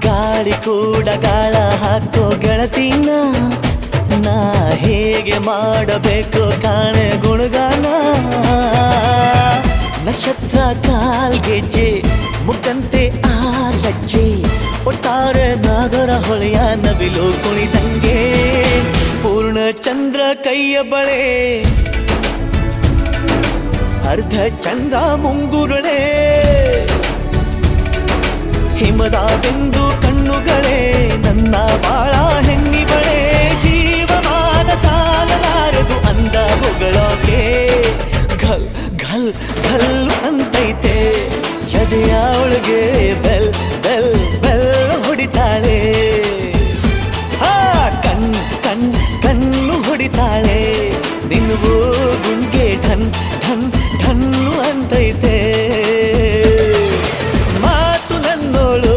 ಗಾಳಿ ಕೂಡ ಗಾಳ ಹಾಕೋ ಗೆಳತಿನ ನಾ ಹೇಗೆ ಮಾಡಬೇಕು ಕಾಣೆ ಗುಣಗಾನ ನಕ್ಷತ್ರ ಕಾಲ್ಗೆಜ್ಜೆ ಮುಖಂತೆ ಆ ಲಜ್ಜೆ ಒಟ್ಟಾರೆ ನಾಗರ ಹೊಳೆಯ ನವಿಲು ಕುಣಿದಂಗೆ ಪೂರ್ಣ ಚಂದ್ರ ಕೈಯ ಬಳೆ ಅರ್ಧ ಚಂದ್ರ ಮುಂಗುರುಳೆ ಹಿಮದ ಬಿಂದು ಕಣ್ಣುಗಳೇ ನನ್ನ ಬಾಳ ಹೆಣ್ಣಿಬಳೆ ಜೀವಮಾನ ಸಾಲಲಾರದು ಅಂದ ಹೊಗಳೋಕೆ ಘಲ್ ಘಲ್ ಘಲ್